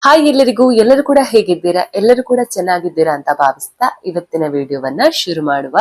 Hi ಎಲ್ಲರೂ ಕೂಡ ಹೇಗಿದ್ದೀರಾ? ಎಲ್ಲರೂ ಕೂಡ ಚೆನ್ನಾಗಿದ್ದೀರಾ ಅಂತ ಭಾವಿಸ್ತಾ ಇವತ್ತಿನ ವಿಡಿಯೋವನ್ನ ಶುರು ಮಾಡುವ.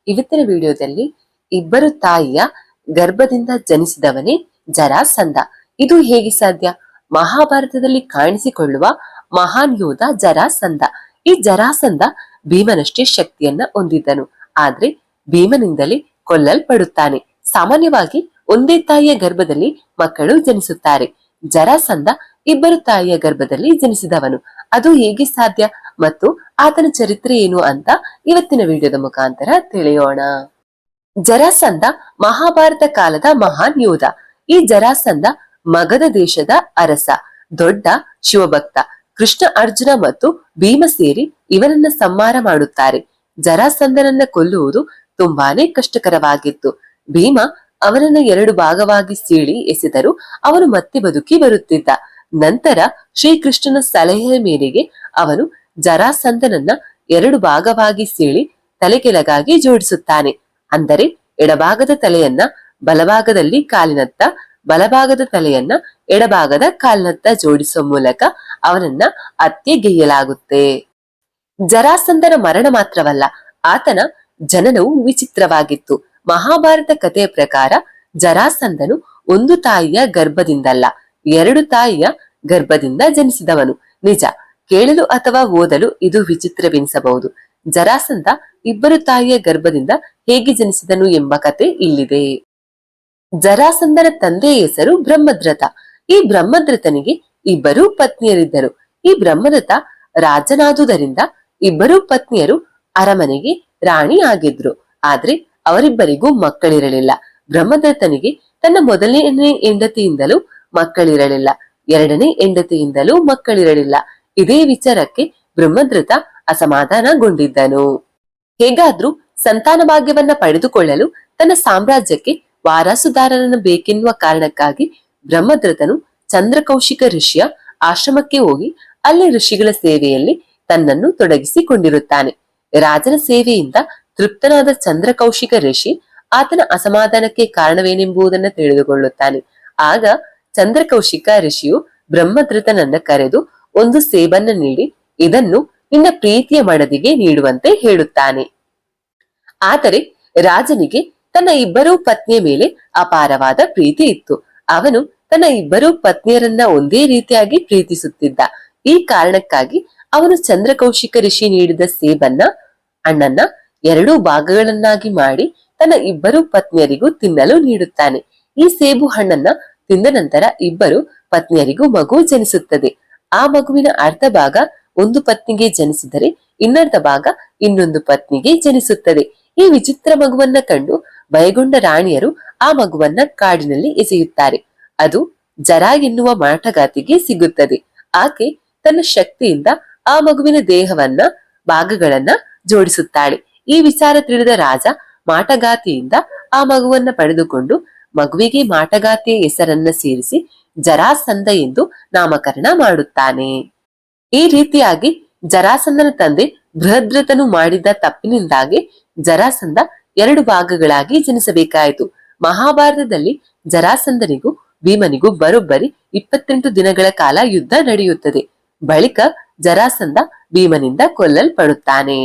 ಇವತ್ತಿನ ವಿಡಿಯೋದಲ್ಲಿ ಇಬ್ಬರು ತಾಯಿಯ ಗರ್ಭದಿಂದ ಜನಿಸಿದವನೇ ಜರಾಸಂಧ. ಇದು ಹೇಗೆ ಸಾಧ್ಯ? ಮಹಾಭಾರತದಲ್ಲಿ ಕಾಣಿಸಿಕೊಳ್ಳುವ ಮಹಾನ್ ಯೋಧ ಜರಾಸಂಧ. ಈ ಜರಾಸಂಧ ಭೀಮನಷ್ಟೇ ಶಕ್ತಿಯನ್ನ ಹೊಂದಿದ್ದನು, ಆದ್ರೆ ಭೀಮನಿಂದಲೇ ಕೊಲ್ಲಲ್ಪಡುತ್ತಾನೆ. ಸಾಮಾನ್ಯವಾಗಿ ಒಂದೇ ತಾಯಿಯ ಗರ್ಭದಲ್ಲಿ ಮಕ್ಕಳು ಜನಿಸುತ್ತಾರೆ. ಜರಾಸಂಧ ಇಬ್ಬರು ತಾಯಿಯ ಗರ್ಭದಲ್ಲಿ ಜನಿಸಿದವನು. ಅದು ಹೇಗೆ ಸಾಧ್ಯ ಮತ್ತು ಆತನ ಚರಿತ್ರೆ ಏನು ಅಂತ ಇವತ್ತಿನ ವಿಡಿಯೋದ ಮುಖಾಂತರ ತಿಳಿಯೋಣ. ಜರಾಸಂಧ ಮಹಾಭಾರತ ಕಾಲದ ಮಹಾನ್ ಯೋಧ. ಈ ಜರಾಸಂಧ ಮಗಧ ದೇಶದ ಅರಸ, ದೊಡ್ಡ ಶಿವಭಕ್ತ. ಕೃಷ್ಣ, ಅರ್ಜುನ ಮತ್ತು ಭೀಮ ಸೇರಿ ಇವನನ್ನ ಸಂಹಾರ ಮಾಡುತ್ತಾರೆ. ಜರಾಸಂಧನನ್ನ ಕೊಲ್ಲುವುದು ತುಂಬಾನೇ ಕಷ್ಟಕರವಾಗಿತ್ತು. ಭೀಮ ಅವನನ್ನ ಎರಡು ಭಾಗವಾಗಿ ಸೀಳಿ ಎಸೆದರೂ ಅವನು ಮತ್ತೆ ಬದುಕಿ ಬರುತ್ತಿದ್ದ. ನಂತರ ಶ್ರೀಕೃಷ್ಣನ ಸಲಹೆಯ ಮೇರೆಗೆ ಅವನು ಜರಾಸಂಧನನ್ನ ಎರಡು ಭಾಗವಾಗಿ ಸೀಳಿ ತಲೆಕೆಳಗಾಗಿ ಜೋಡಿಸುತ್ತಾನೆ. ಅಂದರೆ ಎಡಭಾಗದ ತಲೆಯನ್ನ ಬಲಭಾಗದಲ್ಲಿ ಕಾಲಿನತ್ತ, ಬಲಭಾಗದ ತಲೆಯನ್ನ ಎಡಭಾಗದ ಕಾಲಿನತ್ತ ಜೋಡಿಸುವ ಮೂಲಕ ಅವನನ್ನ ಹತ್ಯೆಗೈಯಲಾಗುತ್ತೆ. ಜರಾಸಂಧನ ಮರಣ ಮಾತ್ರವಲ್ಲ, ಆತನ ಜನನವು ವಿಚಿತ್ರವಾಗಿತ್ತು. ಮಹಾಭಾರತ ಕಥೆಯ ಪ್ರಕಾರ ಜರಾಸಂಧನು ಒಂದು ತಾಯಿಯ ಗರ್ಭದಿಂದಲ್ಲ, ಎರಡು ತಾಯಿಯ ಗರ್ಭದಿಂದ ಜನಿಸಿದವನು. ನಿಜ, ಕೇಳಲು ಅಥವಾ ಓದಲು ಇದು ವಿಚಿತ್ರವೆನಿಸಬಹುದು. ಜರಾಸಂಧ ಇಬ್ಬರು ತಾಯಿಯ ಗರ್ಭದಿಂದ ಹೇಗೆ ಜನಿಸಿದನು ಎಂಬ ಕತೆ ಇಲ್ಲಿದೆ. ಜರಾಸಂಧನ ತಂದೆಯ ಹೆಸರು ಬ್ರಹ್ಮದ್ರಥ. ಈ ಬ್ರಹ್ಮದ್ರಥನಿಗೆ ಇಬ್ಬರು ಪತ್ನಿಯರಿದ್ದರು. ಈ ಬ್ರಹ್ಮದತ್ತ ರಾಜನಾದುದರಿಂದ ಇಬ್ಬರು ಪತ್ನಿಯರು ಅರಮನೆಗೆ ರಾಣಿ ಆಗಿದ್ರು. ಆದ್ರೆ ಅವರಿಬ್ಬರಿಗೂ ಮಕ್ಕಳಿರಲಿಲ್ಲ. ಬ್ರಹ್ಮದತ್ತನಿಗೆ ತನ್ನ ಮೊದಲನೇ ಹೆಂಡತಿಯಿಂದಲೂ ಮಕ್ಕಳಿರಲಿಲ್ಲ, ಎರಡನೇ ಹೆಂಡತಿಯಿಂದಲೂ ಮಕ್ಕಳಿರಲಿಲ್ಲ. ಇದೇ ವಿಚಾರಕ್ಕೆ ಬ್ರಹ್ಮದತ್ತ ಅಸಮಾಧಾನಗೊಂಡಿದ್ದನು. ಹೇಗಾದ್ರೂ ಸಂತಾನ ಭಾಗ್ಯವನ್ನ ಪಡೆದುಕೊಳ್ಳಲು ತನ್ನ ಸಾಮ್ರಾಜ್ಯಕ್ಕೆ ವಾರಸುದಾರರನ್ನು ಬೇಕೆನ್ನುವ ಕಾರಣಕ್ಕಾಗಿ ಬ್ರಹ್ಮದತ್ತನು ಚಂದ್ರಕೌಶಿಕ ಋಷಿಯ ಆಶ್ರಮಕ್ಕೆ ಹೋಗಿ ಅಲ್ಲಿ ಋಷಿಗಳ ಸೇವೆಯಲ್ಲಿ ತನ್ನನ್ನು ತೊಡಗಿಸಿಕೊಂಡಿರುತ್ತಾನೆ. ರಾಜನ ಸೇವೆಯಿಂದ ತೃಪ್ತನಾದ ಚಂದ್ರಕೌಶಿಕ ಋಷಿ ಆತನ ಅಸಮಾಧಾನಕ್ಕೆ ಕಾರಣವೇನೆಂಬುದನ್ನು ತಿಳಿದುಕೊಳ್ಳುತ್ತಾನೆ. ಆಗ ಚಂದ್ರಕೌಶಿಕ ಋಷಿಯು ಬ್ರಹ್ಮದತ್ತನನ್ನ ಕರೆದು ಒಂದು ಸೇಬನ್ನ ನೀಡಿ ಇದನ್ನು ನಿನ್ನ ಪ್ರೀತಿಯ ಮಡದಿಗೆ ನೀಡುವಂತೆ ಹೇಳುತ್ತಾನೆ. ಆದರೆ ರಾಜನಿಗೆ ತನ್ನ ಇಬ್ಬರೂ ಪತ್ನಿಯ ಮೇಲೆ ಅಪಾರವಾದ ಪ್ರೀತಿ ಇತ್ತು. ಅವನು ತನ್ನ ಇಬ್ಬರೂ ಪತ್ನಿಯರನ್ನ ಒಂದೇ ರೀತಿಯಾಗಿ ಪ್ರೀತಿಸುತ್ತಿದ್ದ. ಈ ಕಾರಣಕ್ಕಾಗಿ ಅವನು ಚಂದ್ರಕೌಶಿಕ ಋಷಿ ನೀಡಿದ ಸೇಬನ್ನ ಹಣ್ಣನ್ನ ಎರಡೂ ಭಾಗಗಳನ್ನಾಗಿ ಮಾಡಿ ತನ್ನ ಇಬ್ಬರು ಪತ್ನಿಯರಿಗೂ ತಿನ್ನಲು ನೀಡುತ್ತಾನೆ. ಈ ಸೇಬು ಹಣ್ಣನ್ನ ತಿಂದ ನಂತರ ಇಬ್ಬರು ಪತ್ನಿಯರಿಗೂ ಮಗು ಜನಿಸುತ್ತದೆ. ಆ ಮಗುವಿನ ಅರ್ಧ ಭಾಗ ಒಂದು ಪತ್ನಿಗೆ ಜನಿಸಿದರೆ ಇನ್ನರ್ಧ ಭಾಗ ಇನ್ನೊಂದು ಪತ್ನಿಗೆ ಜನಿಸುತ್ತದೆ. ಈ ವಿಚಿತ್ರ ಮಗುವನ್ನ ಕಂಡು ಭಯಗೊಂಡ ರಾಣಿಯರು ಆ ಮಗುವನ್ನ ಕಾಡಿನಲ್ಲಿ ಎಸೆಯುತ್ತಾರೆ. ಅದು ಜರಾ ಎನ್ನುವ ಮಾಟಗಾತಿಗೆ ಸಿಗುತ್ತದೆ. ಆಕೆ ತನ್ನ ಶಕ್ತಿಯಿಂದ ಆ ಮಗುವಿನ ದೇಹವನ್ನ ಭಾಗಗಳನ್ನ ಜೋಡಿಸುತ್ತಾಳೆ. ಈ ವಿಚಾರ ತಿಳಿದ ರಾಜ ಮಾಟಗಾತಿಯಿಂದ ಆ ಮಗುವನ್ನ ಪಡೆದುಕೊಂಡು ಮಗುವಿಗೆ ಮಾಟಗಾತಿಯ ಹೆಸರನ್ನ ಸೇರಿಸಿ ಜರಾಸಂಧ ಎಂದು ನಾಮಕರಣ ಮಾಡುತ್ತಾನೆ. ಈ ರೀತಿಯಾಗಿ ಜರಾಸಂಧನ ತಂದೆ ಬೃಹದ್ರಥನು ಮಾಡಿದ ತಪ್ಪಿನಿಂದಾಗಿ ಜರಾಸಂಧ ಎರಡು ಭಾಗಗಳಾಗಿ ಜನಿಸಬೇಕಾಯಿತು. ಮಹಾಭಾರತದಲ್ಲಿ ಜರಾಸಂಧನಿಗೂ ಭೀಮನಿಗೂ ಬರೋಬ್ಬರಿ 28 ದಿನಗಳ ಕಾಲ ಯುದ್ಧ ನಡೆಯುತ್ತದೆ. ಬಳಿಕ ಜರಾಸಂಧ ಭೀಮನಿಂದ ಕೊಲ್ಲಲ್ಪಡುತ್ತಾನೆ.